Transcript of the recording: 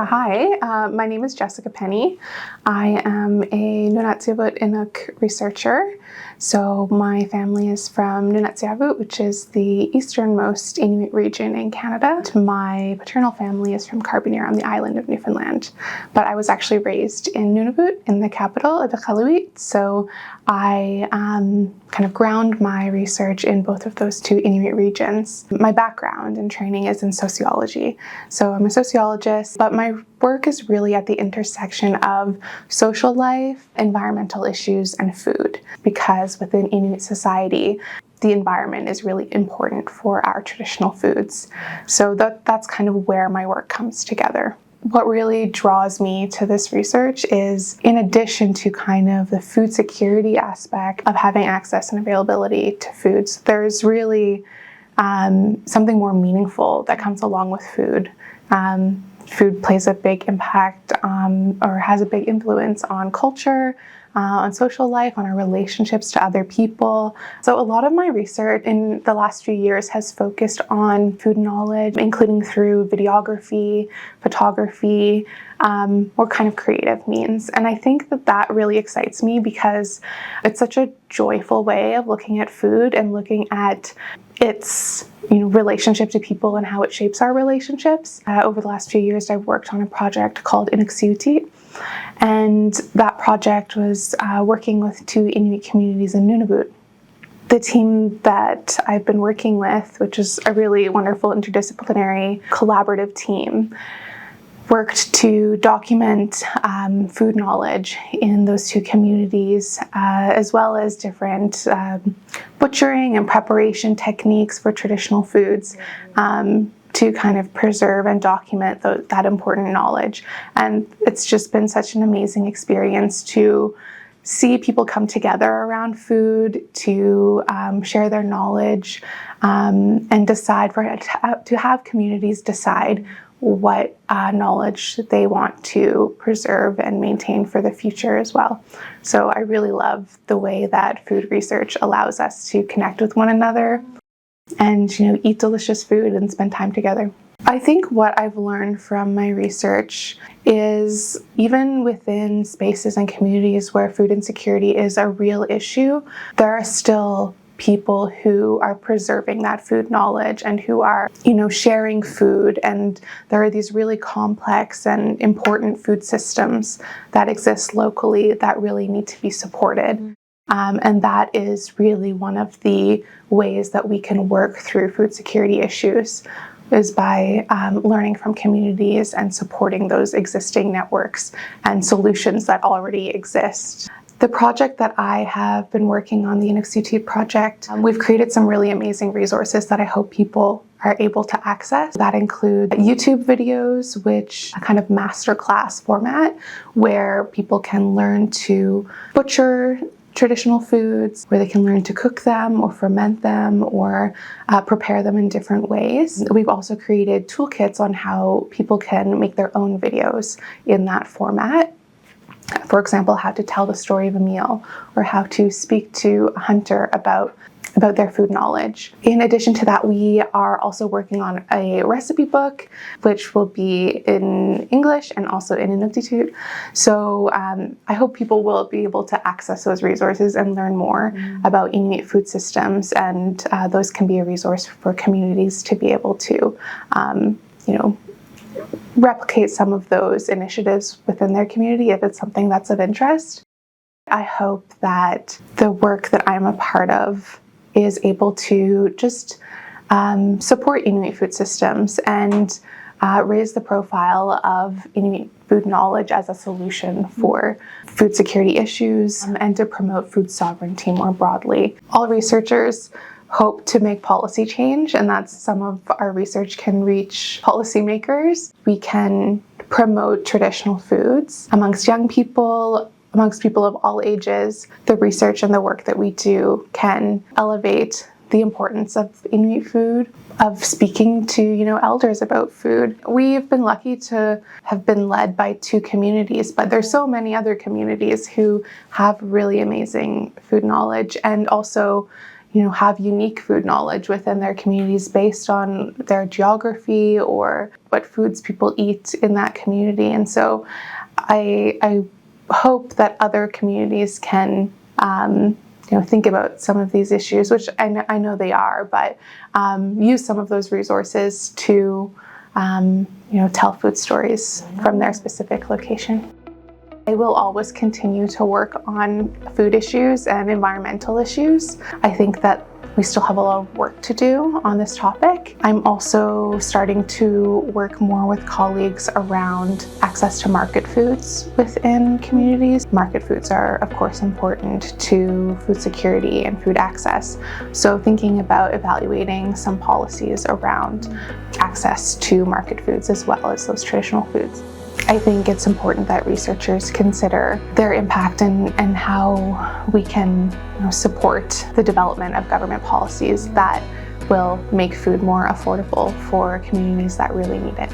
Yeah, hi. My name is Jessica Penney. I am a Nunatsiavut Inuk researcher. So my family is from Nunatsiavut, which is the easternmost Inuit region in Canada. My paternal family is from Carbonear on the island of Newfoundland. But I was actually raised in Nunavut, in the capital of Iqaluit. So I kind of ground my research in both of those two Inuit regions. My background and training is in sociology. So I'm a sociologist, but my work is really at the intersection of social life, environmental issues, and food, because within Inuit society, the environment is really important for our traditional foods. So that's kind of where my work comes together. What really draws me to this research is, in addition to kind of the food security aspect of having access and availability to foods, there's really something more meaningful that comes along with food. Food plays a big impact or has a big influence on culture, on social life, on our relationships to other people. So a lot of my research in the last few years has focused on food knowledge, including through videography, photography, or kind of creative means. And I think that really excites me because it's such a joyful way of looking at food and looking at its relationship to people and how it shapes our relationships. Over the last few years, I've worked on a project called Inuit, and that project was working with two Inuit communities in Nunavut. The team that I've been working with, which is a really wonderful interdisciplinary collaborative team, worked to document food knowledge in those two communities, as well as different butchering and preparation techniques for traditional foods to kind of preserve and document that important knowledge. And it's just been such an amazing experience to see people come together around food, to share their knowledge, and to have communities decide what knowledge they want to preserve and maintain for the future as well. So I really love the way that food research allows us to connect with one another and eat delicious food and spend time together. I think what I've learned from my research is, even within spaces and communities where food insecurity is a real issue, there are still people who are preserving that food knowledge and who are, sharing food. And there are these really complex and important food systems that exist locally that really need to be supported. And that is really one of the ways that we can work through food security issues, is by learning from communities and supporting those existing networks and solutions that already exist. The project that I have been working on, the Inuit project, we've created some really amazing resources that I hope people are able to access. That include YouTube videos, which a kind of masterclass format where people can learn to butcher traditional foods, where they can learn to cook them or ferment them or prepare them in different ways. We've also created toolkits on how people can make their own videos in that format. For example, how to tell the story of a meal, or how to speak to a hunter about their food knowledge. In addition to that, we are also working on a recipe book, which will be in English and also in Inuktitut. So I hope people will be able to access those resources and learn more about Inuit food systems, and those can be a resource for communities to be able to, replicate some of those initiatives within their community if it's something that's of interest. I hope that the work that I'm a part of is able to just support Inuit food systems and raise the profile of Inuit food knowledge as a solution for food security issues, and to promote food sovereignty more broadly. All researchers hope to make policy change, and that's some of our research can reach policymakers. We can promote traditional foods amongst young people, amongst people of all ages. The research and the work that we do can elevate the importance of Inuit food, of speaking to, elders about food. We've been lucky to have been led by two communities, but there's so many other communities who have really amazing food knowledge, and also have unique food knowledge within their communities based on their geography or what foods people eat in that community. And so I hope that other communities can think about some of these issues, which I know they are, but use some of those resources to tell food stories from their specific location. I will always continue to work on food issues and environmental issues. I think that we still have a lot of work to do on this topic. I'm also starting to work more with colleagues around access to market foods within communities. Market foods are, of course, important to food security and food access. So thinking about evaluating some policies around access to market foods as well as those traditional foods. I think it's important that researchers consider their impact and how we can support the development of government policies that will make food more affordable for communities that really need it.